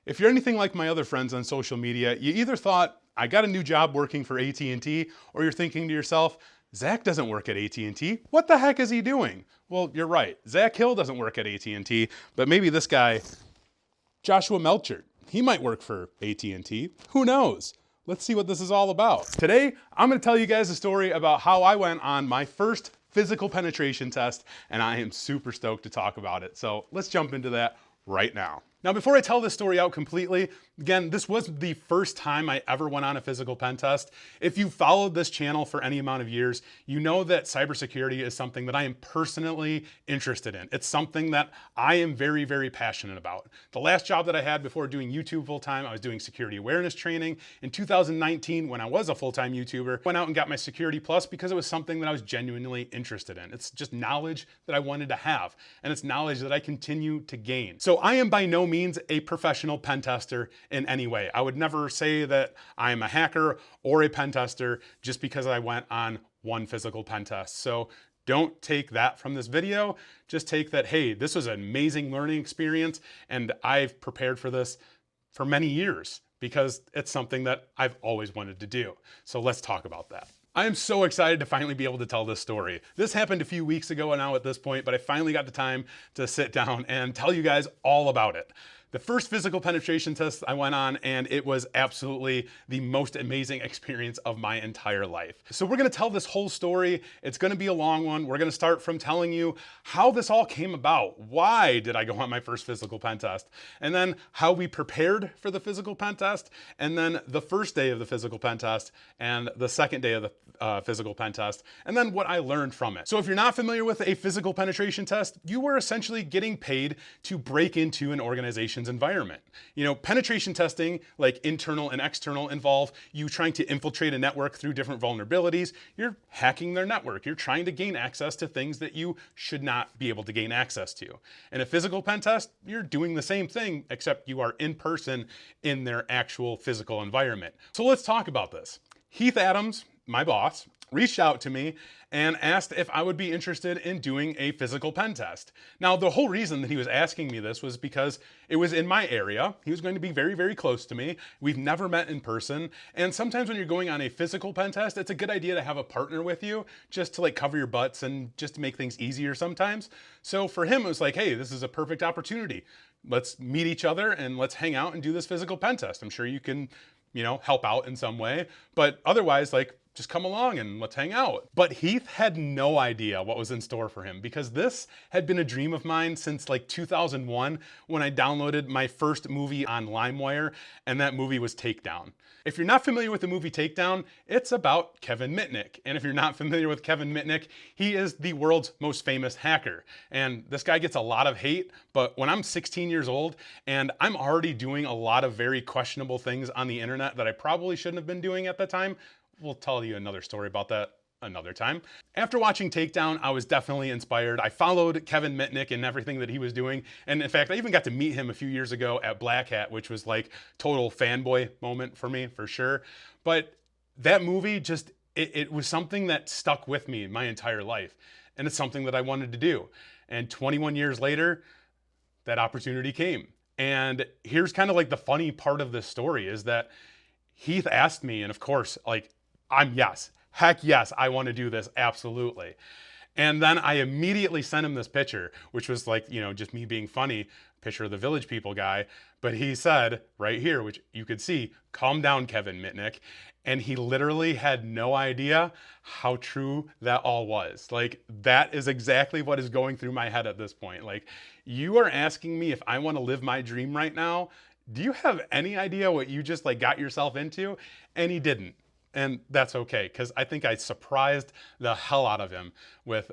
If you're anything like my other friends on social media, you either thought, I got a new job working for AT&T, or you're thinking to yourself, Zach doesn't work at AT&T. What the heck is he doing? Well, you're right. Zach Hill doesn't work at AT&T, but maybe this guy, Joshua Melchert, he might work for AT&T. Who knows? Let's see what this is all about. Today, I'm gonna tell you guys a story about how I went on my first physical penetration test, and I am super stoked to talk about it. So let's jump into that right now. Now, before I tell this story out completely, again, this was the first time I ever went on a physical pen test. If you followed this channel for any amount of years, you know that cybersecurity is something that I am personally interested in. It's something that I am very, very passionate about. The last job that I had before doing YouTube full-time, I was doing security awareness training. In 2019, when I was a full-time YouTuber, went out and got my Security Plus because it was something that I was genuinely interested in. It's just knowledge that I wanted to have, and it's knowledge that I continue to gain. So I am by no means a professional pen tester in any way. I would never say that I'm a hacker or a pen tester just because I went on one physical pen test. So don't take that from this video. Just take that, hey, this was an amazing learning experience and I've prepared for this for many years because it's something that I've always wanted to do. So let's talk about that. I am so excited to finally be able to tell this story. This happened a few weeks ago now at this point, but I finally got the time to sit down and tell you guys all about it. The first physical penetration test I went on, and it was absolutely the most amazing experience of my entire life. So we're gonna tell this whole story. It's gonna be a long one. We're gonna start from telling you how this all came about. Why did I go on my first physical pen test? And then how we prepared for the physical pen test, and then the first day of the physical pen test, and the second day of the physical pen test, and then what I learned from it. So if you're not familiar with a physical penetration test, you were essentially getting paid to break into an organization's environment. You know, penetration testing, like internal and external, involve you trying to infiltrate a network through different vulnerabilities. You're hacking their network. You're trying to gain access to things that you should not be able to gain access to. In a physical pen test, you're doing the same thing, except you are in person in their actual physical environment. So let's talk about this. Heath Adams, my boss, reached out to me and asked if I would be interested in doing a physical pen test. Now, the whole reason that he was asking me this was because it was in my area. He was going to be very, very close to me. We've never met in person. And sometimes when you're going on a physical pen test, it's a good idea to have a partner with you just to like cover your butts and just to make things easier sometimes. So for him, it was like, hey, this is a perfect opportunity. Let's meet each other and let's hang out and do this physical pen test. I'm sure you can, help out in some way, but otherwise, like, just come along and let's hang out. But Heath had no idea what was in store for him because this had been a dream of mine since like 2001 when I downloaded my first movie on LimeWire, and that movie was Takedown. If you're not familiar with the movie Takedown, it's about Kevin Mitnick. And if you're not familiar with Kevin Mitnick, he is the world's most famous hacker. And this guy gets a lot of hate, but when I'm 16 years old and I'm already doing a lot of very questionable things on the internet that I probably shouldn't have been doing at the time, we'll tell you another story about that another time. After watching Takedown, I was definitely inspired. I followed Kevin Mitnick and everything that he was doing. And in fact, I even got to meet him a few years ago at Black Hat, which was like total fanboy moment for me, for sure. But that movie just, it was something that stuck with me my entire life. And it's something that I wanted to do. And 21 years later, that opportunity came. And here's kind of like the funny part of this story is that Heath asked me, and of course, like, heck yes, I want to do this, absolutely. And then I immediately sent him this picture, which was like, just me being funny, picture of the Village People guy. But he said right here, which you could see, calm down, Kevin Mitnick. And he literally had no idea how true that all was. Like, that is exactly what is going through my head at this point. Like, you are asking me if I want to live my dream right now. Do you have any idea what you just like got yourself into? And he didn't. And that's okay, because I think I surprised the hell out of him with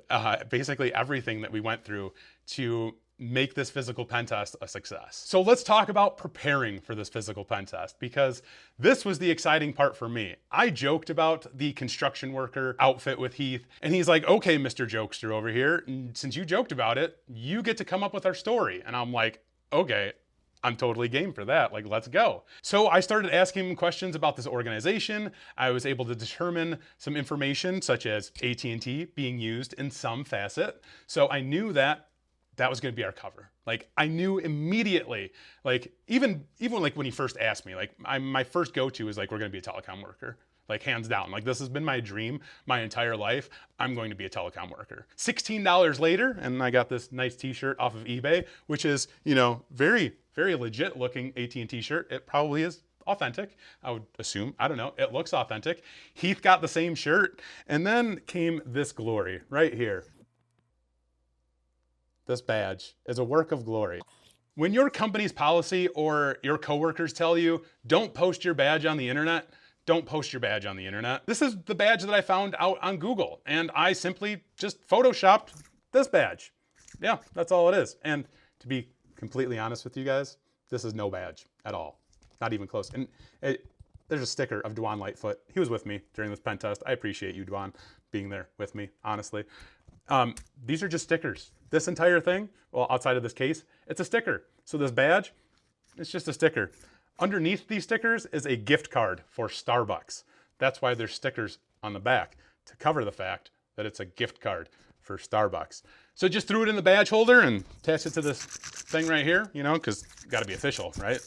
basically everything that we went through to make this physical pen test a success. So let's talk about preparing for this physical pen test, because this was the exciting part for me. I joked about the construction worker outfit with Heath, and he's like, okay, Mr. Jokester over here, since you joked about it, you get to come up with our story. And I'm like, okay, I'm totally game for that. Like, let's go. So I started asking him questions about this organization. I was able to determine some information such as AT&T being used in some facet. So I knew that that was going to be our cover. Like I knew immediately, like even like when he first asked me, like my first go-to is like, we're going to be a telecom worker. Like hands down, like this has been my dream my entire life. I'm going to be a telecom worker. $16 later, and I got this nice t-shirt off of eBay, which is, you know, very, very legit looking AT&T shirt. It probably is authentic, I would assume. I don't know, it looks authentic. Heath got the same shirt, and then came this glory right here. This badge is a work of glory. When your company's policy or your coworkers tell you, don't post your badge on the internet, don't post your badge on the internet. This is the badge that I found out on Google, and I simply just photoshopped this badge. Yeah, that's all it is. And to be completely honest with you guys, this is no badge at all. Not even close. And there's a sticker of Dwan Lightfoot. He was with me during this pen test. I appreciate you, Dwan, being there with me, honestly. These are just stickers. This entire thing, well, outside of this case, it's a sticker. So this badge, it's just a sticker. Underneath these stickers is a gift card for Starbucks. That's why there's stickers on the back, to cover the fact that it's a gift card for Starbucks. So just threw it in the badge holder and attached it to this thing right here, you know, because got to be official, right?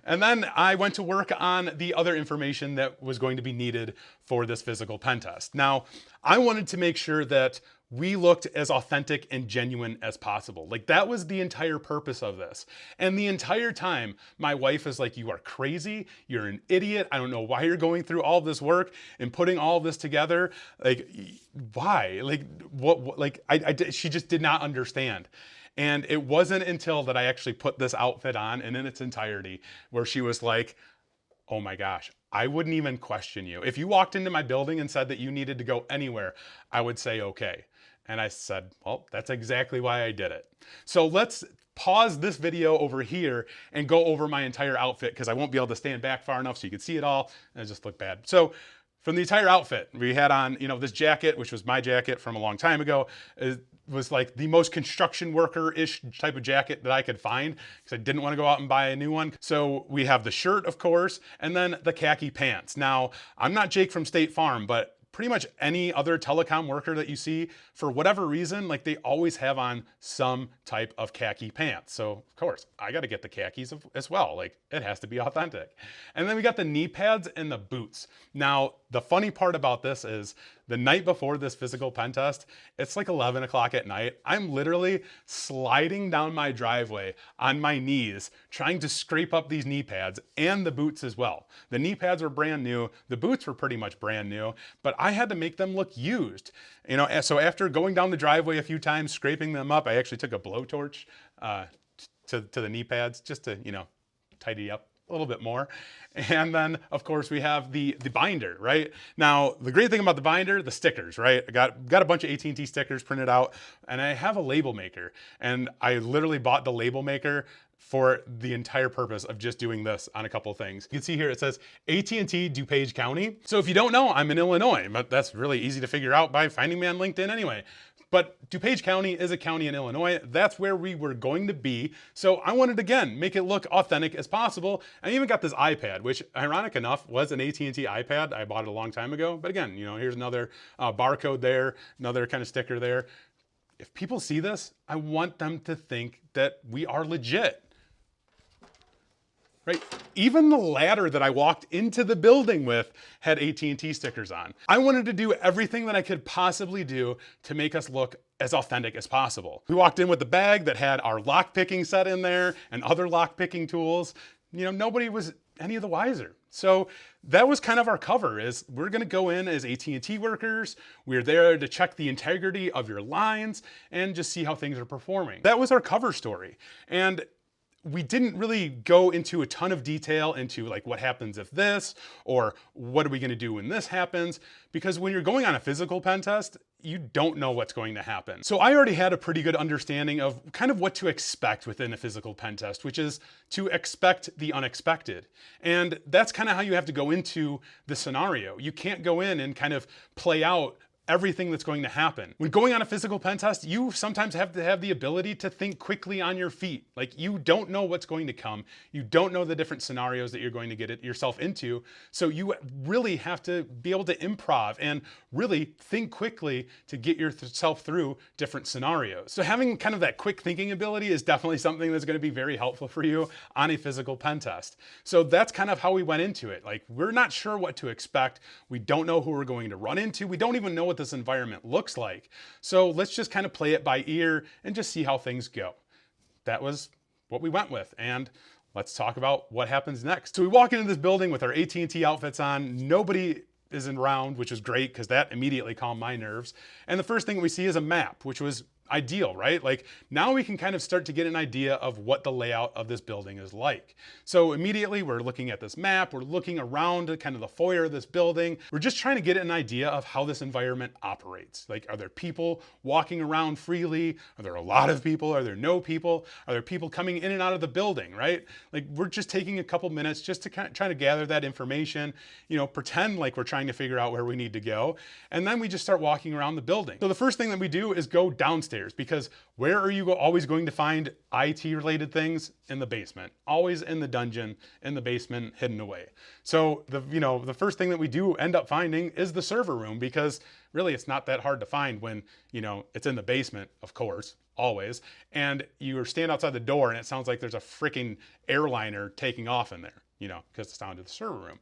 And then I went to work on the other information that was going to be needed for this physical pen test. Now, I wanted to make sure that we looked as authentic and genuine as possible. Like that was the entire purpose of this. And the entire time, my wife is like, you are crazy, you're an idiot, I don't know why you're going through all this work and putting all this together. Like, why? Like, what like, she just did not understand. And it wasn't until that I actually put this outfit on and in its entirety where she was like, oh my gosh, I wouldn't even question you. If you walked into my building and said that you needed to go anywhere, I would say, okay. And I said, well, that's exactly why I did it. So let's pause this video over here and go over my entire outfit because I won't be able to stand back far enough so you can see it all and it just looked bad. So from the entire outfit, we had on, you know, this jacket, which was my jacket from a long time ago. It was like the most construction worker-ish type of jacket that I could find because I didn't want to go out and buy a new one. So we have the shirt, of course, and then the khaki pants. Now, I'm not Jake from State Farm, but pretty much any other telecom worker that you see, for whatever reason, like they always have on some type of khaki pants. So of course, I got to get the khakis as well. Like it has to be authentic. And then we got the knee pads and the boots. Now, the funny part about this is the night before this physical pen test, it's like 11 o'clock at night. I'm literally sliding down my driveway on my knees, trying to scrape up these knee pads and the boots as well. The knee pads were brand new. The boots were pretty much brand new, but I had to make them look used. You know, so after going down the driveway a few times, scraping them up, I actually took a blowtorch to the knee pads just to, you know, tidy up a little bit more. And then of course we have the binder, right? Now, the great thing about the binder, the stickers, right? I got a bunch of AT&T stickers printed out and I have a label maker and I literally bought the label maker for the entire purpose of just doing this on a couple of things. You can see here, it says AT&T DuPage County. So if you don't know, I'm in Illinois, but that's really easy to figure out by finding me on LinkedIn anyway. But DuPage County is a county in Illinois. That's where we were going to be. So I wanted, again, make it look authentic as possible. I even got this iPad, which ironic enough was an AT&T iPad. I bought it a long time ago. But again, you know, here's another barcode there, another kind of sticker there. If people see this, I want them to think that we are legit. Right? Even the ladder that I walked into the building with had AT&T stickers on. I wanted to do everything that I could possibly do to make us look as authentic as possible. We walked in with the bag that had our lock picking set in there and other lock picking tools. You know, nobody was any of the wiser. So that was kind of our cover, is we're gonna go in as AT&T workers. We're there to check the integrity of your lines and just see how things are performing. That was our cover story. And we didn't really go into a ton of detail into like what happens if this, or what are we gonna do when this happens? Because when you're going on a physical pen test, you don't know what's going to happen. So I already had a pretty good understanding of kind of what to expect within a physical pen test, which is to expect the unexpected. And that's kind of how you have to go into the scenario. You can't go in and kind of play out everything that's going to happen. When going on a physical pen test, you sometimes have to have the ability to think quickly on your feet. Like, you don't know what's going to come. You don't know the different scenarios that you're going to get yourself into. So you really have to be able to improv and really think quickly to get yourself through different scenarios. So having kind of that quick thinking ability is definitely something that's going to be very helpful for you on a physical pen test. So that's kind of how we went into it. Like, we're not sure what to expect. We don't know who we're going to run into. We don't even know what this environment looks like. So let's just kind of play it by ear and just see how things go. That was what we went with. And let's talk about what happens next. So we walk into this building with our AT&T outfits on. Nobody is around, which is great because that immediately calmed my nerves. And the first thing we see is a map, which was ideal, right? Like, now we can kind of start to get an idea of what the layout of this building is like. So immediately we're looking at this map, we're looking around kind of the foyer of this building. We're just trying to get an idea of how this environment operates. Like, are there people walking around freely? Are there a lot of people? Are there no people? Are there people coming in and out of the building, right? Like, we're just taking a couple minutes just to kind of try to gather that information, you know, pretend like we're trying to figure out where we need to go. And then we just start walking around the building. So the first thing that we do is go downstairs, because where are you always going to find IT related things? In the basement, always in the dungeon, in the basement, hidden away. So the first thing that we do end up finding is the server room, because really it's not that hard to find when, it's in the basement, of course, always. And you stand outside the door and it sounds like there's a freaking airliner taking off in there, because the sound of the server room.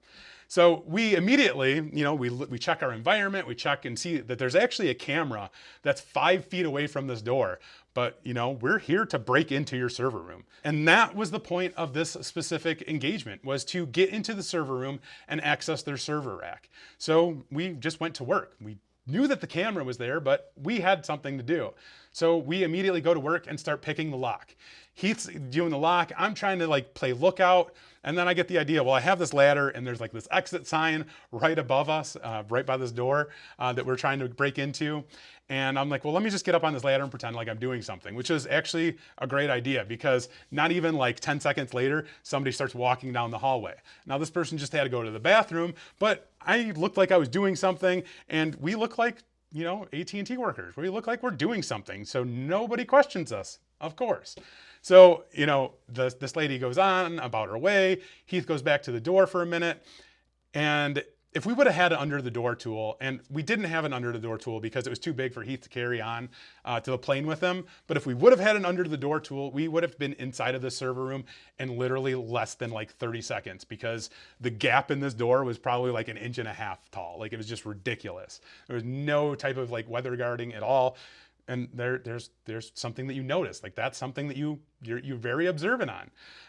So we immediately, we check our environment, we check and see that there's actually a camera that's 5 feet away from this door. But, we're here to break into your server room. And that was the point of this specific engagement, was to get into the server room and access their server rack. So we just went to work. We knew that the camera was there, but we had something to do. So we immediately go to work and start picking the lock. Heath's doing the lock. I'm trying to play lookout. And then I get the idea, well, I have this ladder and there's this exit sign right above us, right by this door that we're trying to break into. And I'm like, well, let me just get up on this ladder and pretend like I'm doing something, which is actually a great idea, because not even 10 seconds later, somebody starts walking down the hallway. Now this person just had to go to the bathroom, but I looked like I was doing something, and we look like, AT&T workers. We look like we're doing something. So nobody questions us, of course. So, this lady goes on about her way. Heath goes back to the door for a minute. And if we would have had an under the door tool, and we didn't have an under the door tool because it was too big for Heath to carry on to the plane with him. But if we would have had an under the door tool, we would have been inside of the server room in literally less than 30 seconds, because the gap in this door was probably 1.5 inches tall. It was just ridiculous. There was no type of weather guarding at all. And there's something that you notice, that's something that you're very observant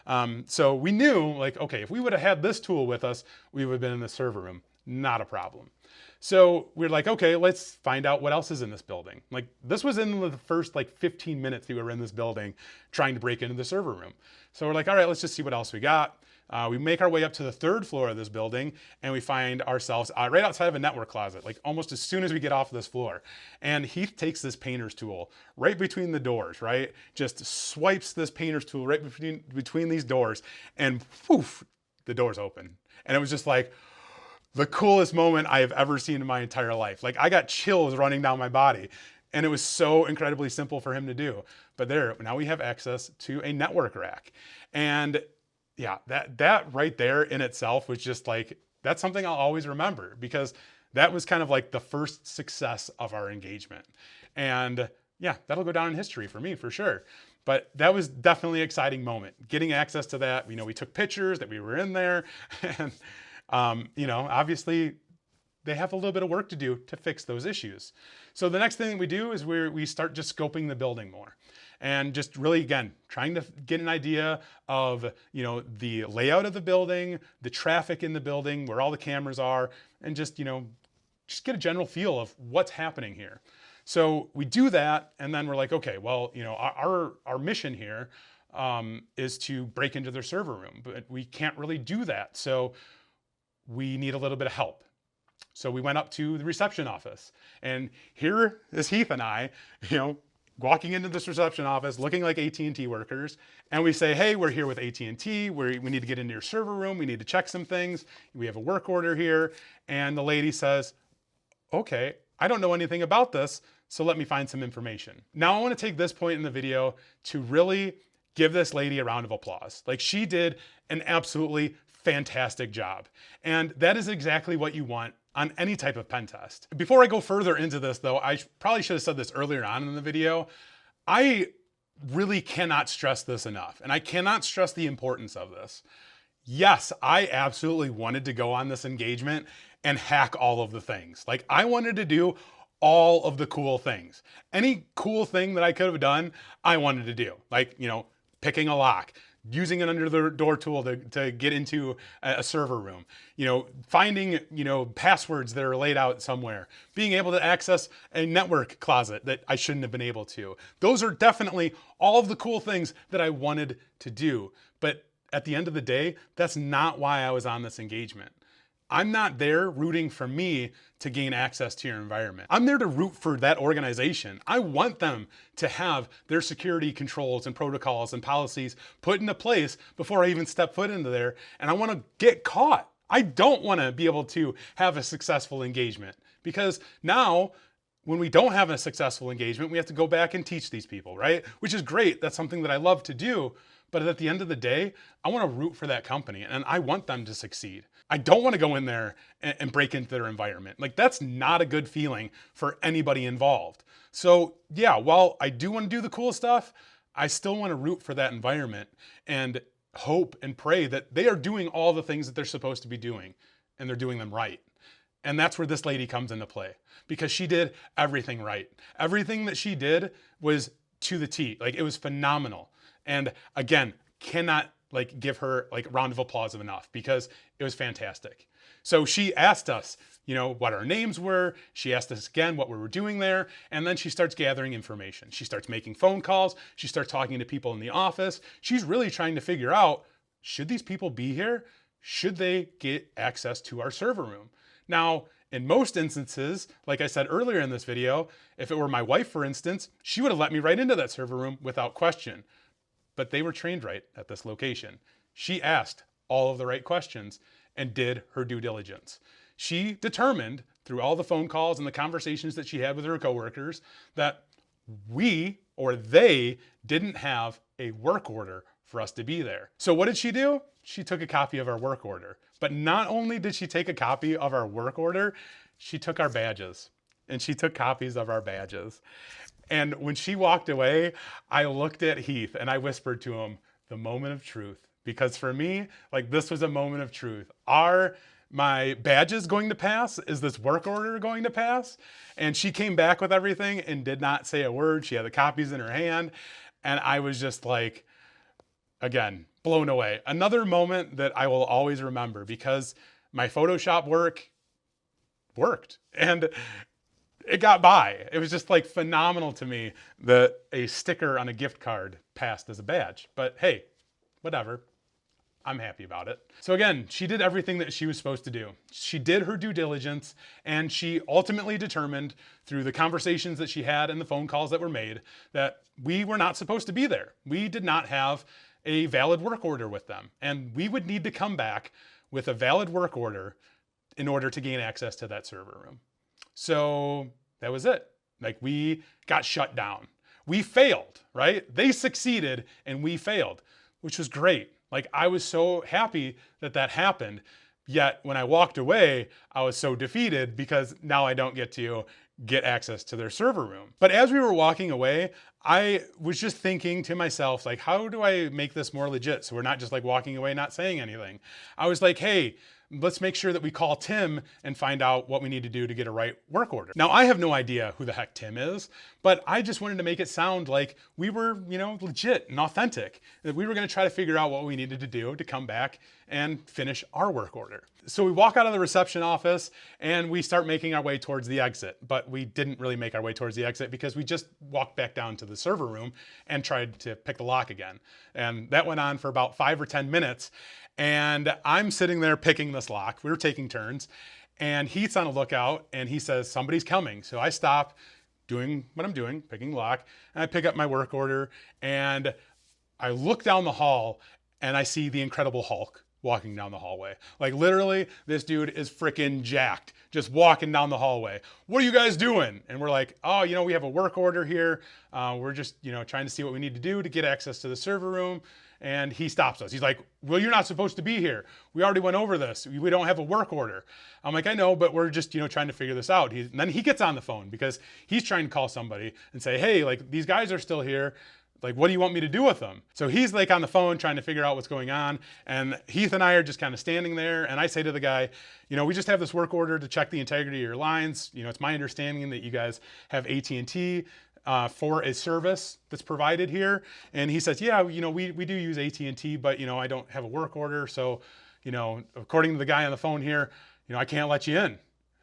on. So we knew okay, if we would have had this tool with us, we would have been in the server room. Not a problem. So we're okay, let's find out what else is in this building. This was in the first 15 minutes that we were in this building trying to break into the server room. So we're all right, let's just see what else we got. We make our way up to the 3rd floor of this building, and we find ourselves right outside of a network closet, almost as soon as we get off this floor. And Heath takes this painter's tool right between the doors, right? Just swipes this painter's tool right between these doors, and poof, the doors open. And it was just the coolest moment I have ever seen in my entire life. I got chills running down my body. And it was so incredibly simple for him to do. But now we have access to a network rack. And yeah, that right there in itself was just that's something I'll always remember, because that was kind of the first success of our engagement. And yeah, that'll go down in history for me for sure. But that was definitely an exciting moment, getting access to that. We took pictures that we were in there, and obviously they have a little bit of work to do to fix those issues. So the next thing we do is we start just scoping the building more, and just really, again, trying to get an idea of, the layout of the building, the traffic in the building, where all the cameras are, and just get a general feel of what's happening here. So we do that, and then we're okay, well, our mission here is to break into their server room, but we can't really do that. So we need a little bit of help. So we went up to the reception office, and here is Heath and I, walking into this reception office looking like AT&T workers, and we say, hey, we're here with AT&T. We need to get into your server room. We need to check some things. We have a work order here. And the lady says, okay, I don't know anything about this, so let me find some information. Now I want to take this point in the video to really give this lady a round of applause. Like, she did an absolutely fantastic job. And that is exactly what you want on any type of pen test. Before I go further into this though, I probably should have said this earlier on in the video. I really cannot stress this enough, and I cannot stress the importance of this. Yes, I absolutely wanted to go on this engagement and hack all of the things. Like, I wanted to do all of the cool things. Any cool thing that I could have done, I wanted to do. Like, you know, picking a lock, using an under the door tool to get into a server room, you know, finding, you know, passwords that are laid out somewhere, being able to access a network closet that I shouldn't have been able to. Those are definitely all of the cool things that I wanted to do. But at the end of the day, that's not why I was on this engagement. I'm not there rooting for me to gain access to your environment. I'm there to root for that organization. I want them to have their security controls and protocols and policies put into place before I even step foot into there, and I want to get caught. I don't want to be able to have a successful engagement, because now when we don't have a successful engagement, we have to go back and teach these people, right? Which is great. That's something that I love to do. But at the end of the day, I want to root for that company and I want them to succeed. I don't want to go in there and break into their environment. Like, that's not a good feeling for anybody involved. So yeah, while I do want to do the cool stuff, I still want to root for that environment and hope and pray that they are doing all the things that they're supposed to be doing and they're doing them right. And that's where this lady comes into play, because she did everything right. Everything that she did was to the T. Like, it was phenomenal. And again, cannot like give her like a round of applause enough, because it was fantastic. So she asked us, you know, what our names were. She asked us again what we were doing there. And then she starts gathering information. She starts making phone calls. She starts talking to people in the office. She's really trying to figure out, should these people be here? Should they get access to our server room? Now, in most instances, like I said earlier in this video, if it were my wife, for instance, she would have let me right into that server room without question. But they were trained right at this location. She asked all of the right questions and did her due diligence. She determined through all the phone calls and the conversations that she had with her coworkers that we, or they, didn't have a work order for us to be there. So what did she do? She took a copy of our work order. But not only did she take a copy of our work order, she took our badges, and she took copies of our badges. And when she walked away, I looked at Heath and I whispered to him, the moment of truth. Because for me, like, this was a moment of truth. Are my badges going to pass? Is this work order going to pass? And she came back with everything and did not say a word. She had the copies in her hand. And I was just like, again, blown away. Another moment that I will always remember, because my Photoshop work worked. And it got by. It was just like phenomenal to me that a sticker on a gift card passed as a badge. But hey, whatever. I'm happy about it. So again, she did everything that she was supposed to do. She did her due diligence, and she ultimately determined through the conversations that she had and the phone calls that were made that we were not supposed to be there. We did not have a valid work order with them, and we would need to come back with a valid work order in order to gain access to that server room. So that was it. Like, we got shut down. We failed, right? They succeeded and we failed, which was great. Like, I was so happy that that happened. Yet when I walked away, I was so defeated because now I don't get to get access to their server room. But as we were walking away, I was just thinking to myself, like, how do I make this more legit? So we're not just like walking away, not saying anything. I was like, hey, let's make sure that we call Tim and find out what we need to do to get a right work order. Now, I have no idea who the heck Tim is, but I just wanted to make it sound like we were, you know, legit and authentic, that we were going to try to figure out what we needed to do to come back and finish our work order. So we walk out of the reception office and we start making our way towards the exit, but we didn't really make our way towards the exit because we just walked back down to the server room and tried to pick the lock again. And that went on for about 5 or 10 minutes. And I'm sitting there picking this lock. We were taking turns, and Heath's on a lookout, and he says, somebody's coming. So I stop doing what I'm doing, picking the lock, and I pick up my work order, and I look down the hall, and I see the Incredible Hulk walking down the hallway. Like literally, this dude is freaking jacked, just walking down the hallway. What are you guys doing? And we're like, oh, you know, we have a work order here. We're just, you know, trying to see what we need to do to get access to the server room. And he stops us. He's like, well, you're not supposed to be here. We already went over this. We don't have a work order. I'm like, I know, but we're just, you know, trying to figure this out. And then he gets on the phone because he's trying to call somebody and say, hey, like these guys are still here. Like, what do you want me to do with them? So he's like on the phone trying to figure out what's going on. And Heath and I are just kind of standing there. And I say to the guy, you know, we just have this work order to check the integrity of your lines. You know, it's my understanding that you guys have AT&T for a service that's provided here. And he says, yeah, you know, we do use AT&T, but, you know, I don't have a work order. So, you know, according to the guy on the phone here, you know, I can't let you in.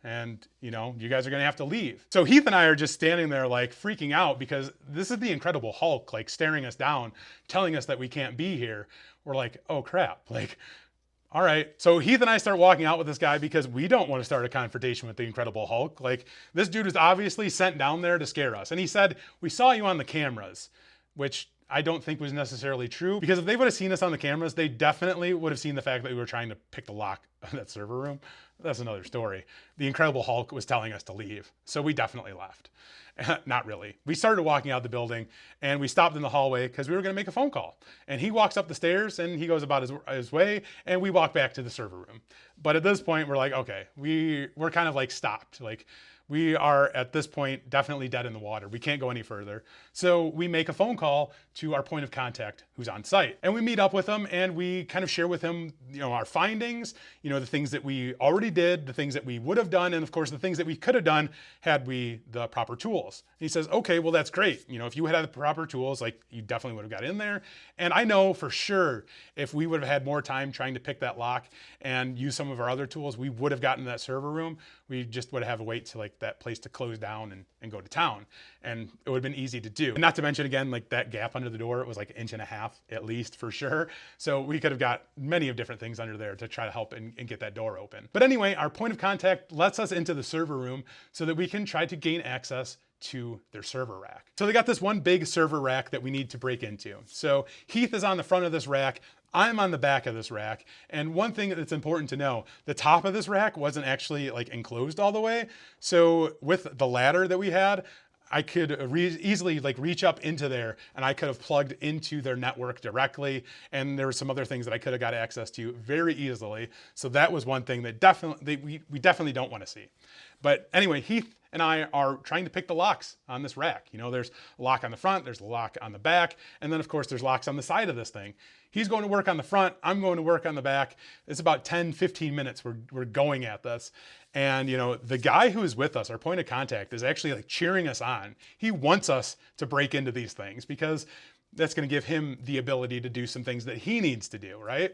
And, you know, you guys are gonna have to leave. So Heath and I are just standing there like freaking out because this is the Incredible Hulk, like staring us down, telling us that we can't be here. We're like, oh crap, like, all right. So Heath and I start walking out with this guy because we don't want to start a confrontation with the Incredible Hulk. Like, this dude was obviously sent down there to scare us. And he said, we saw you on the cameras, which I don't think was necessarily true, because if they would have seen us on the cameras, they definitely would have seen the fact that we were trying to pick the lock of that server room. That's another story. The Incredible Hulk was telling us to leave, so we definitely left. Not really. We started walking out the building and we stopped in the hallway because we were going to make a phone call. And he walks up the stairs and he goes about his way, and we walk back to the server room. But at this point, we're like, okay, we're kind of like stopped. Like, we are at this point definitely dead in the water. We can't go any further. So we make a phone call to our point of contact who's on site. And we meet up with him and we kind of share with him, you know, our findings, you know, the things that we already did, the things that we would have done, and of course the things that we could have done had we the proper tools. And he says, okay, well, that's great. You know, if you had the proper tools, like, you definitely would have got in there. And I know for sure if we would have had more time trying to pick that lock and use some of our other tools, we would have gotten to that server room. We just would have to wait to like that place to close down and go to town. And it would have been easy to do. And not to mention, again, like that gap under the door, it was like 1.5 inches at least for sure. So we could have got many of different things under there to try to help and get that door open. But anyway, our point of contact lets us into the server room so that we can try to gain access to their server rack. So they got this one big server rack that we need to break into. So Heath is on the front of this rack. I'm on the back of this rack. And one thing that's important to know, the top of this rack wasn't actually like enclosed all the way. So with the ladder that we had, I could easily like reach up into there and I could have plugged into their network directly. And there were some other things that I could have got access to very easily. So that was one thing that definitely, we definitely don't want to see. But anyway, Heath and I are trying to pick the locks on this rack. You know, there's a lock on the front, there's a lock on the back, and then of course there's locks on the side of this thing. He's going to work on the front, I'm going to work on the back. It's about 10, 15 minutes we're going at this. And you know, the guy who is with us, our point of contact, is actually like cheering us on. He wants us to break into these things because that's going to give him the ability to do some things that he needs to do, right?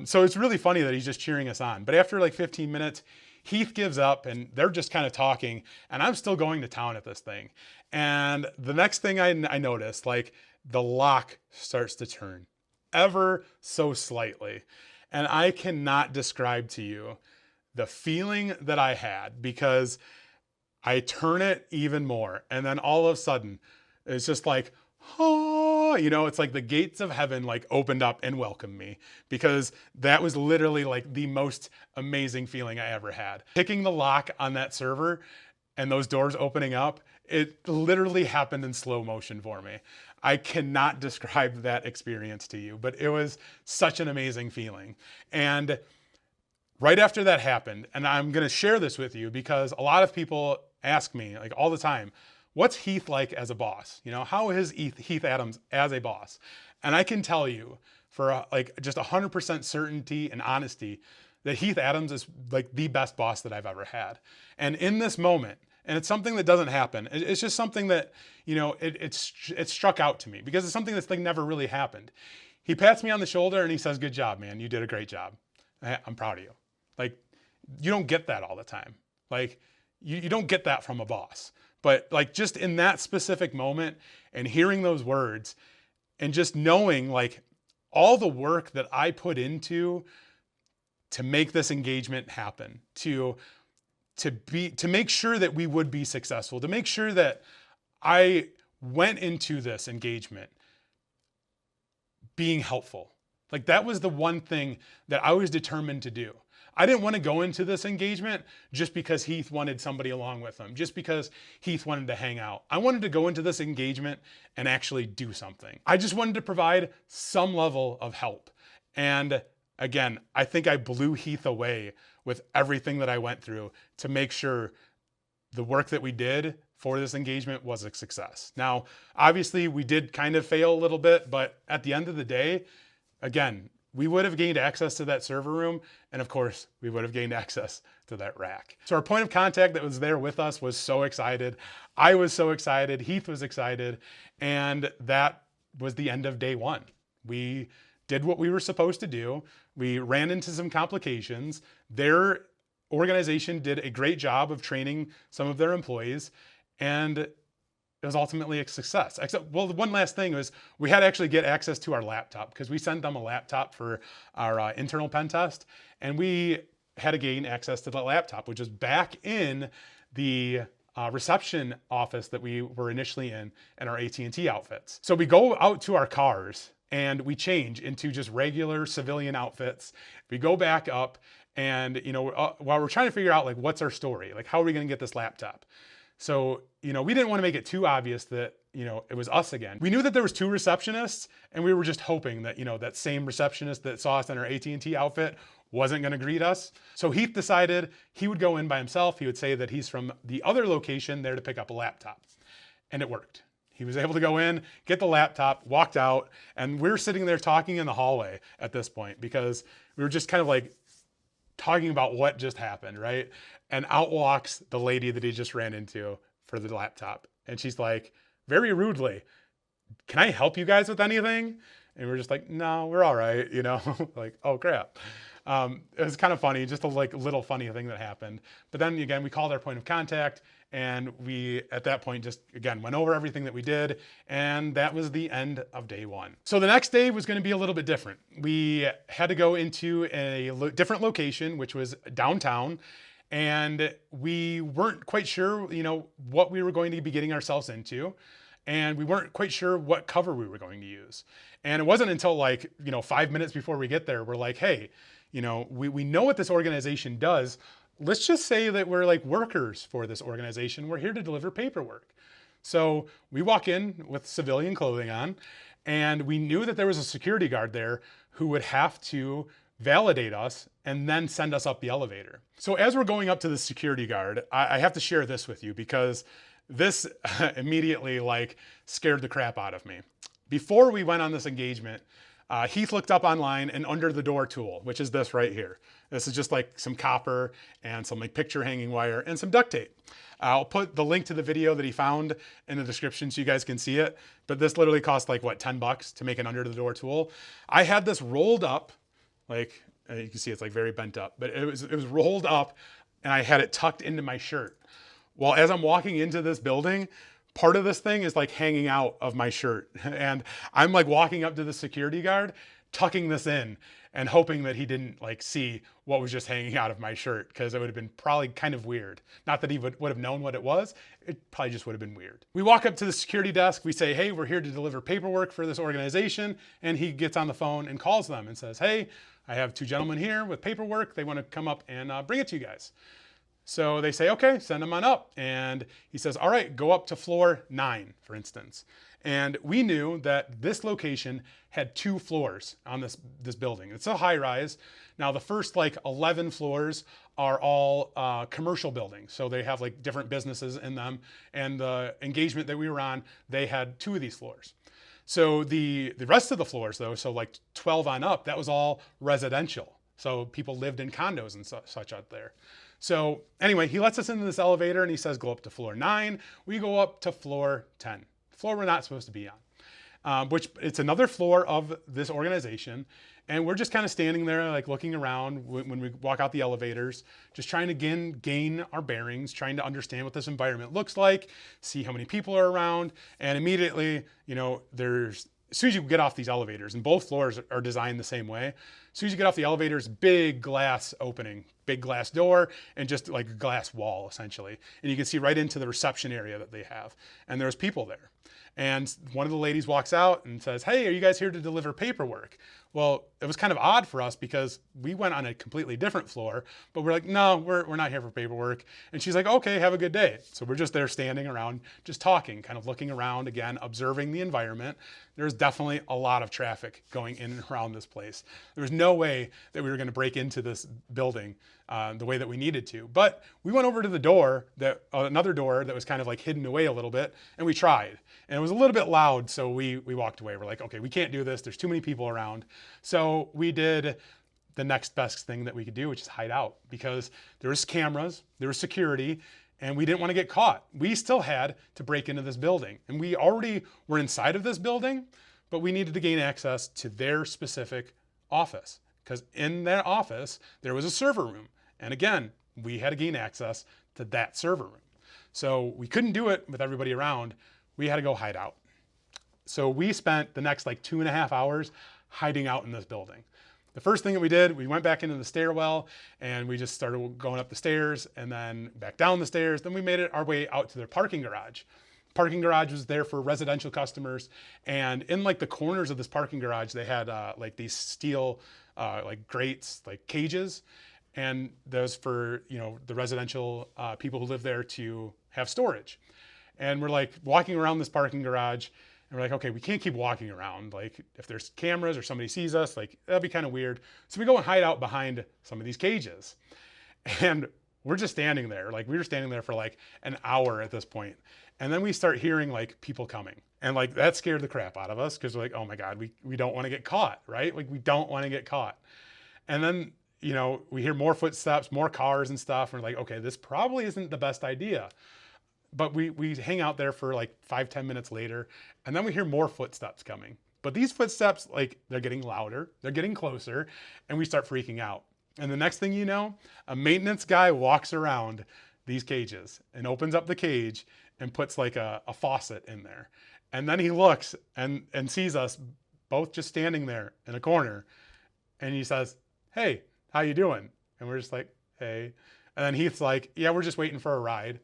So it's really funny that he's just cheering us on. But after like 15 minutes, Heath gives up and they're just kind of talking, and I'm still going to town at this thing. And the next thing I noticed, like the lock starts to turn ever so slightly. And I cannot describe to you the feeling that I had, because I turn it even more. And then all of a sudden it's just like, oh, you know, it's like the gates of heaven like opened up and welcomed me, because that was literally like the most amazing feeling I ever had. Picking the lock on that server and those doors opening up, it literally happened in slow motion for me. I cannot describe that experience to you, but it was such an amazing feeling. And right after that happened, and I'm gonna share this with you because a lot of people ask me like all the time, what's Heath like as a boss? You know, how is Heath Adams as a boss? And I can tell you for like just 100% certainty and honesty that Heath Adams is like the best boss that I've ever had. And in this moment, and it's something that doesn't happen, it's just something that, you know, it struck out to me because it's something that's like never really happened. He pats me on the shoulder and he says, good job, man. You did a great job. I'm proud of you. Like, you don't get that all the time. Like, you don't get that from a boss. But like just in that specific moment and hearing those words and just knowing like all the work that I put into to make this engagement happen, to make sure that we would be successful, to make sure that I went into this engagement being helpful, Like that was the one thing that I was determined to do. I didn't want to go into this engagement just because Heath wanted somebody along with him, just because Heath wanted to hang out. I wanted to go into this engagement and actually do something. I just wanted to provide some level of help. And again, I think I blew Heath away with everything that I went through to make sure the work that we did for this engagement was a success. Now, obviously we did kind of fail a little bit, but at the end of the day, again, we would have gained access to that server room. And of course, we would have gained access to that rack. So our point of contact that was there with us was so excited. I was so excited. Heath was excited. And that was the end of day one. We did what we were supposed to do. We ran into some complications. Their organization did a great job of training some of their employees, and it was ultimately a success. Except, well, the one last thing was we had to actually get access to our laptop because we sent them a laptop for our internal pen test, and we had to gain access to the laptop, which is back in the reception office that we were initially in our AT&T outfits. So we go out to our cars and we change into just regular civilian outfits. We go back up and, while we're trying to figure out like, what's our story? Like, how are we going to get this laptop? So, we didn't want to make it too obvious that, it was us again. We knew that there was 2 receptionists, and we were just hoping that, that same receptionist that saw us in our AT&T outfit wasn't going to greet us. So Heath decided he would go in by himself. He would say that he's from the other location there to pick up a laptop. And it worked. He was able to go in, get the laptop, walked out, and we're sitting there talking in the hallway at this point because we were just kind of like talking about what just happened, right? And out walks the lady that he just ran into for the laptop. And she's like, very rudely, "Can I help you guys with anything?" And we're just like, "No, we're all right," like, oh crap. It was kind of funny, just a little funny thing that happened. But then again, we called our point of contact, and we, at that point, just again, went over everything that we did. And that was the end of day one. So the next day was going to be a little bit different. We had to go into a different location, which was downtown. And we weren't quite sure, what we were going to be getting ourselves into. And we weren't quite sure what cover we were going to use. And it wasn't until 5 minutes before we get there, we're like, hey, we know what this organization does. Let's just say that we're like workers for this organization. We're here to deliver paperwork. So we walk in with civilian clothing on, and we knew that there was a security guard there who would have to validate us and then send us up the elevator. So as we're going up to the security guard, I have to share this with you because this immediately scared the crap out of me. Before we went on this engagement, Heath looked up online an under the door tool, which is this right here. This is just some copper and some picture hanging wire and some duct tape. I'll put the link to the video that he found in the description so you guys can see it. But this literally cost $10 to make an under the door tool. I had this rolled up, you can see it's very bent up, but it was rolled up, and I had it tucked into my shirt. Well, as I'm walking into this building, part of this thing is hanging out of my shirt. And I'm walking up to the security guard, tucking this in and hoping that he didn't see what was just hanging out of my shirt, because it would have been probably kind of weird. Not that he would have known what it was. It probably just would have been weird. We walk up to the security desk. We say, hey, we're here to deliver paperwork for this organization. And he gets on the phone and calls them and says, hey, I have 2 gentlemen here with paperwork. They want to come up and bring it to you guys. So they say, okay, send them on up. And he says, all right, go up to floor 9, for instance. And we knew that this location had 2 floors on this building. It's a high rise. Now the first 11 floors are all commercial buildings. So they have different businesses in them. And the engagement that we were on, they had 2 of these floors. So the rest of the floors though, so 12 on up, that was all residential. So people lived in condos and such out there. So anyway, he lets us into this elevator and he says, go up to floor 9. We go up to floor 10, floor we're not supposed to be on, which it's another floor of this organization. And we're just kind of standing there, looking around when we walk out the elevators, just trying to gain our bearings, trying to understand what this environment looks like, see how many people are around. And immediately, as soon as you get off these elevators, and both floors are designed the same way, As soon as you get off the elevators, big glass opening, big glass door, and just like a glass wall essentially. And you can see right into the reception area that they have. And there's people there. And one of the ladies walks out and says, "Hey, are you guys here to deliver paperwork?" Well, it was kind of odd for us because we went on a completely different floor, but we're like, "No, we're not here for paperwork." And she's like, "Okay, have a good day." So we're just there standing around, just talking, kind of looking around again, observing the environment. There's definitely a lot of traffic going in and around this place. There was no way that we were going to break into this building the way that we needed to. But we went over to the door, another door that was kind of like hidden away a little bit, and we tried. And it was a little bit loud, so we walked away. We're like, okay, we can't do this. There's too many people around. So we did the next best thing that we could do, which is hide out, because there was cameras, there was security, and we didn't want to get caught. We still had to break into this building. And we already were inside of this building, but we needed to gain access to their specific office, because in their office, there was a server room. And again, we had to gain access to that server room. So we couldn't do it with everybody around. We had to go hide out. So we spent the next like 2.5 hours hiding out in this building. The first thing that we did, we went back into the stairwell and we just started going up the stairs and then back down the stairs. Then we made it our way out to their parking garage. Parking garage was there for residential customers. And in like the corners of this parking garage, they had like these steel like grates, like cages. And those for, you know, the residential people who live there to have storage. And we're like walking around this parking garage and we're like, okay, we can't keep walking around. Like if there's cameras or somebody sees us, like that'd be kind of weird. So we go and hide out behind some of these cages. And we're just standing there. Like we were standing there for like an hour at this point. And then we start hearing like people coming. And like that scared the crap out of us because we're like, oh my God, we don't want to get caught, right? Like we don't want to get caught. And then, you know, we hear more footsteps, more cars and stuff. And we're like, okay, this probably isn't the best idea. But we hang out there for like 5-10 minutes later, and then we hear more footsteps coming. But these footsteps, like they're getting louder, they're getting closer, and we start freaking out. And the next thing you know, a maintenance guy walks around these cages and opens up the cage and puts like a faucet in there. And then he looks and sees us both just standing there in a corner. And he says, "Hey, how you doing?" And we're just like, "Hey." And then Heath's like, "Yeah, we're just waiting for a ride."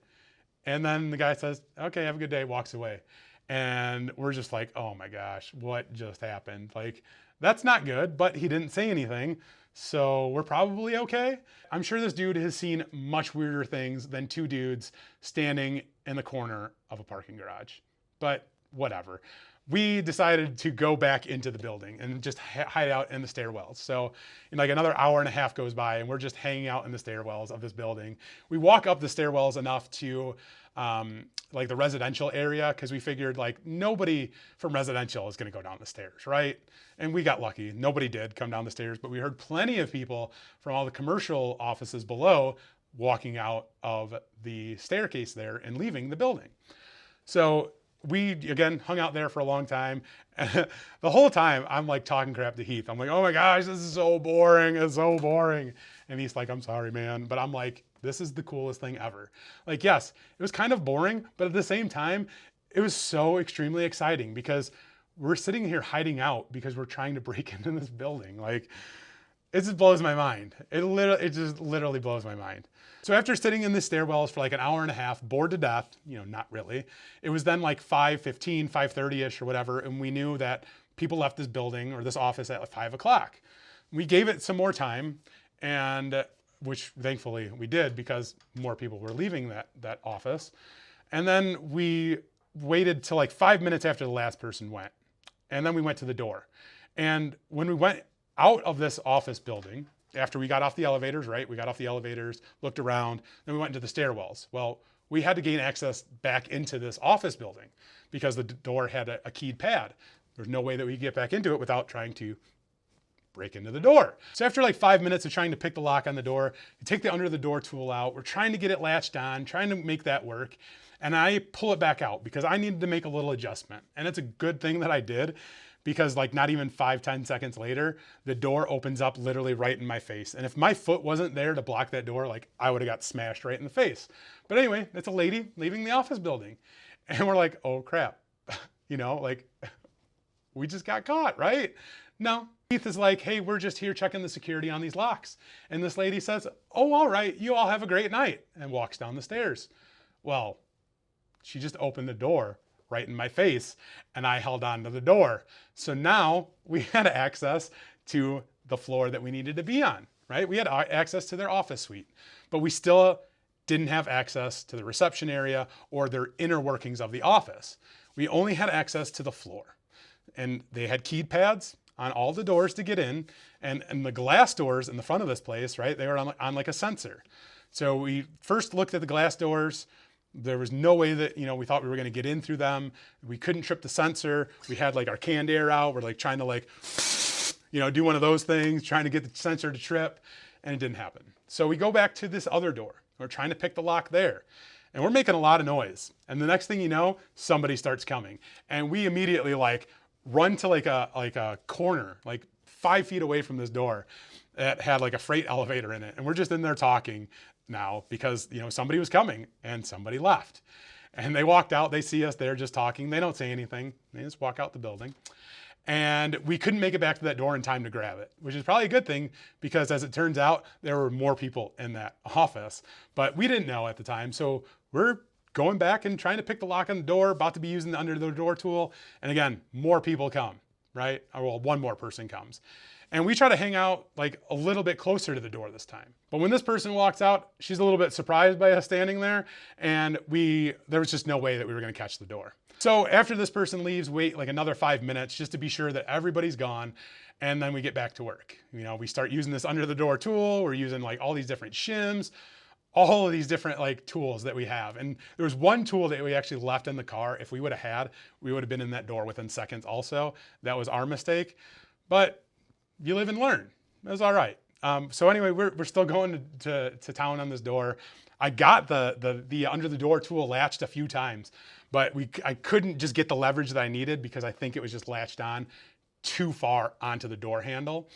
And then the guy says, "Okay, have a good day," walks away. And we're just like, oh my gosh, what just happened? Like, that's not good, but he didn't say anything. So we're probably okay. I'm sure this dude has seen much weirder things than two dudes standing in the corner of a parking garage, but whatever. We decided to go back into the building and just hide out in the stairwells. So like another hour and a half goes by and we're just hanging out in the stairwells of this building. We walk up the stairwells enough to like the residential area because we figured like nobody from residential is gonna go down the stairs, right? And we got lucky. Nobody did come down the stairs, but we heard plenty of people from all the commercial offices below walking out of the staircase there and leaving the building. So we, again, hung out there for a long time. The whole time, I'm like talking crap to Heath. I'm like, oh my gosh, this is so boring. It's so boring. And he's like, I'm sorry, man. But I'm like, this is the coolest thing ever. Like, yes, it was kind of boring, but at the same time, it was so extremely exciting because we're sitting here hiding out because we're trying to break into this building. Like, it just blows my mind. It just literally blows my mind. So after sitting in the stairwells for like an hour and a half, bored to death, you know, not really. It was then like 5:15, 5:30-ish or whatever. And we knew that people left this building or this office at like 5 o'clock. We gave it some more time and which thankfully we did because more people were leaving that office. And then we waited till like 5 minutes after the last person went. And then we went to the door. And when we went out of this office building, after we got off the elevators, right? We got off the elevators, looked around, then we went into the stairwells. Well, we had to gain access back into this office building because the door had a keyed pad. There's no way that we could get back into it without trying to break into the door. So after like 5 minutes of trying to pick the lock on the door, you take the under the door tool out, we're trying to get it latched on, trying to make that work. And I pull it back out because I needed to make a little adjustment. And it's a good thing that I did because like not even 5-10 seconds later, the door opens up literally right in my face. And if my foot wasn't there to block that door, like I would have got smashed right in the face. But anyway, it's a lady leaving the office building. And we're like, oh crap, you know, like we just got caught, right? No. Heath is like, hey, we're just here checking the security on these locks. And this lady says, oh, all right, you all have a great night, and walks down the stairs. Well, she just opened the door right in my face, and I held on to the door. So now we had access to the floor that we needed to be on, right? We had access to their office suite, but we still didn't have access to the reception area or their inner workings of the office. We only had access to the floor. And they had keyed pads on all the doors to get in, and the glass doors in the front of this place, right? They were on like a sensor. So we first looked at the glass doors. There was no way that, we thought we were gonna get in through them. We couldn't trip the sensor. We had like our canned air out. We're like trying to do one of those things, trying to get the sensor to trip, and it didn't happen. So we go back to this other door. We're trying to pick the lock there. And we're making a lot of noise. And the next thing you know, somebody starts coming. And we immediately run to like a corner, like 5 feet away from this door that had like a freight elevator in it. And we're just in there talking now because, somebody was coming and somebody left. And they walked out, they see us there just talking. They don't say anything. They just walk out the building. And we couldn't make it back to that door in time to grab it, which is probably a good thing because as it turns out, there were more people in that office, but we didn't know at the time. So we're going back and trying to pick the lock on the door, about to be using the under the door tool. And again, more people come, right? Well, one more person comes. And we try to hang out like a little bit closer to the door this time. But when this person walks out, she's a little bit surprised by us standing there. And there was just no way that we were gonna catch the door. So after this person leaves, wait like another 5 minutes just to be sure that everybody's gone. And then we get back to work. We start using this under the door tool. We're using like all these different shims, all of these different like tools that we have. And there was one tool that we actually left in the car. If we would have had, we would have been in that door within seconds also. That was our mistake. But you live and learn. It was all right. So anyway, we're still going to town on this door. I got the under the door tool latched a few times, but I couldn't just get the leverage that I needed because I think it was just latched on too far onto the door handle.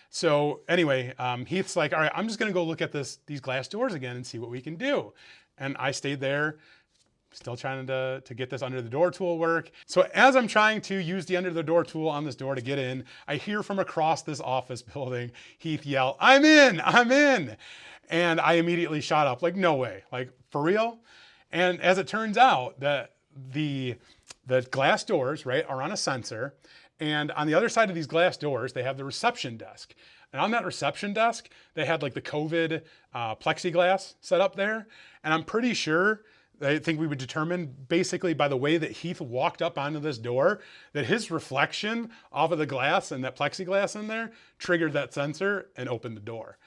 So anyway, Heath's like, all right, I'm just gonna go look at these glass doors again and see what we can do. And I stayed there, still trying to get this under the door tool work. So as I'm trying to use the under the door tool on this door to get in, I hear from across this office building, Heath yell, I'm in, I'm in. And I immediately shot up, like, no way, like, for real? And as it turns out, the glass doors, right, are on a sensor. And on the other side of these glass doors, they have the reception desk. And on that reception desk, they had like the COVID plexiglass set up there. And I'm pretty sure, I think we would determine basically by the way that Heath walked up onto this door, that his reflection off of the glass and that plexiglass in there triggered that sensor and opened the door.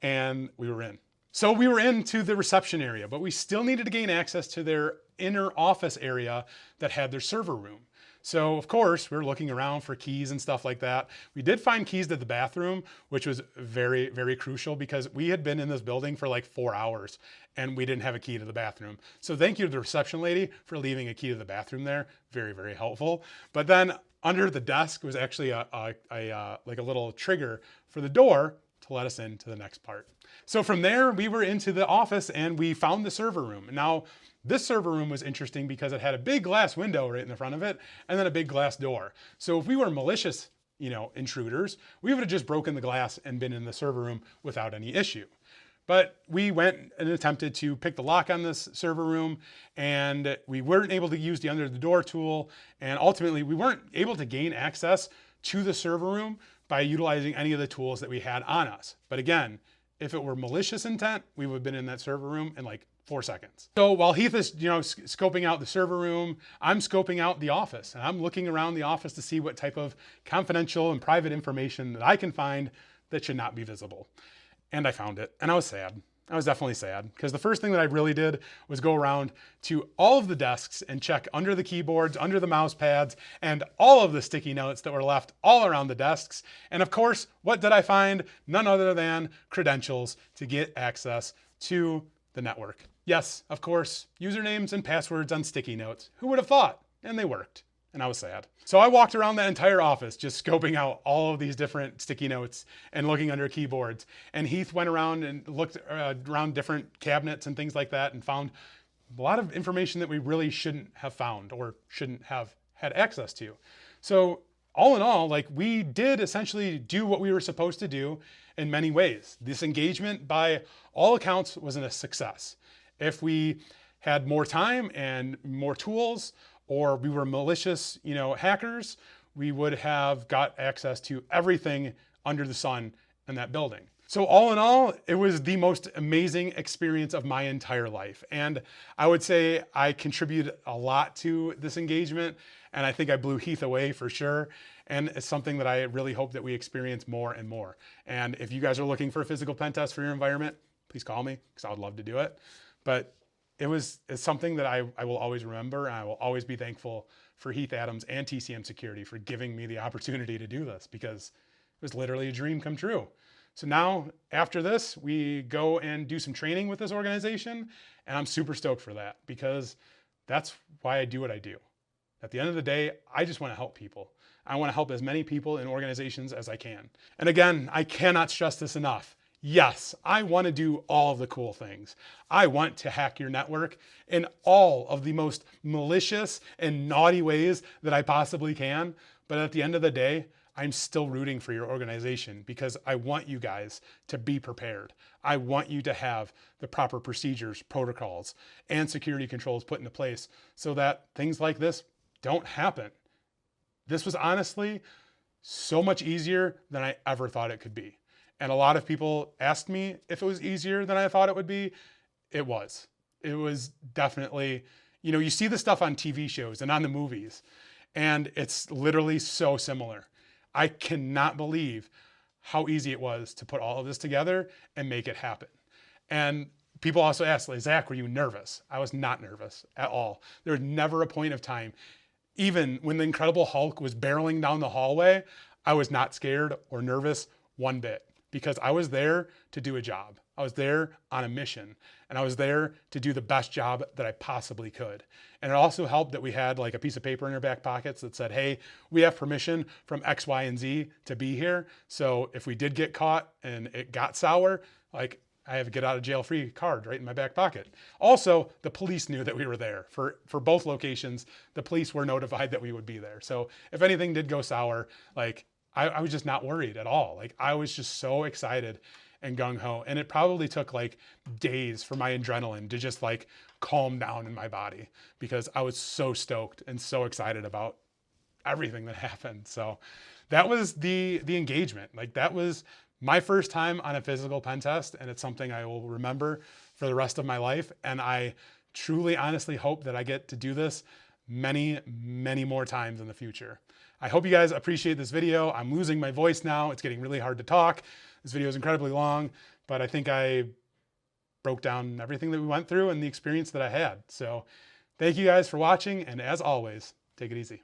And we were in. So we were into the reception area, but we still needed to gain access to their inner office area that had their server room. So of course, we were looking around for keys and stuff like that. We did find keys to the bathroom, which was very, very crucial because we had been in this building for like 4 hours and we didn't have a key to the bathroom. So thank you to the reception lady for leaving a key to the bathroom there. Very, very helpful. But then under the desk was actually like a little trigger for the door to let us into the next part. So from there, we were into the office and we found the server room. Now, this server room was interesting because it had a big glass window right in the front of it and then a big glass door. So if we were malicious, intruders, we would have just broken the glass and been in the server room without any issue. But we went and attempted to pick the lock on this server room and we weren't able to use the under the door tool. And ultimately we weren't able to gain access to the server room by utilizing any of the tools that we had on us. But again, if it were malicious intent, we would have been in that server room in like 4 seconds. So while Heath is, scoping out the server room, I'm scoping out the office and I'm looking around the office to see what type of confidential and private information that I can find that should not be visible. And I found it and I was sad. I was definitely sad because the first thing that I really did was go around to all of the desks and check under the keyboards, under the mouse pads, and all of the sticky notes that were left all around the desks. And of course, what did I find? None other than credentials to get access to the network. Yes, of course, usernames and passwords on sticky notes. Who would have thought? And they worked. And I was sad. So I walked around that entire office just scoping out all of these different sticky notes and looking under keyboards. And Heath went around and looked around different cabinets and things like that and found a lot of information that we really shouldn't have found or shouldn't have had access to. So all in all, like, we did essentially do what we were supposed to do in many ways. This engagement, by all accounts, was a success. If we had more time and more tools, or we were malicious, hackers, we would have got access to everything under the sun in that building. So all in all, it was the most amazing experience of my entire life. And I would say I contributed a lot to this engagement, and I think I blew Heath away for sure. And it's something that I really hope that we experience more and more. And if you guys are looking for a physical pen test for your environment, please call me, because I would love to do it. But it's something that I will always remember, and I will always be thankful for Heath Adams and TCM Security for giving me the opportunity to do this, because it was literally a dream come true. So now, after this, we go and do some training with this organization, and I'm super stoked for that, because that's why I do what I do. At the end of the day, I just want to help people. I want to help as many people in organizations as I can. And again, I cannot stress this enough. Yes, I want to do all of the cool things. I want to hack your network in all of the most malicious and naughty ways that I possibly can. But at the end of the day, I'm still rooting for your organization, because I want you guys to be prepared. I want you to have the proper procedures, protocols, and security controls put into place so that things like this don't happen. This was honestly so much easier than I ever thought it could be. And a lot of people asked me if it was easier than I thought it would be. It was. It was definitely, you see the stuff on TV shows and on the movies, and it's literally so similar. I cannot believe how easy it was to put all of this together and make it happen. And people also asked, like, Zach, were you nervous? I was not nervous at all. There was never a point of time, even when the Incredible Hulk was barreling down the hallway, I was not scared or nervous one bit, because I was there to do a job. I was there on a mission, and I was there to do the best job that I possibly could. And it also helped that we had like a piece of paper in our back pockets that said, hey, we have permission from X, Y, and Z to be here. So if we did get caught and it got sour, like, I have a get out of jail free card right in my back pocket. Also, the police knew that we were there for both locations. The police were notified that we would be there. So if anything did go sour, like, I was just not worried at all. Like, I was just so excited and gung-ho. And it probably took like days for my adrenaline to just like calm down in my body, because I was so stoked and so excited about everything that happened. So that was the engagement. Like, that was my first time on a physical pen test, and it's something I will remember for the rest of my life. And I truly, honestly hope that I get to do this many, many more times in the future. I hope you guys appreciate this video. I'm losing my voice now. It's getting really hard to talk. This video is incredibly long, but I think I broke down everything that we went through and the experience that I had. So thank you guys for watching, and as always, take it easy.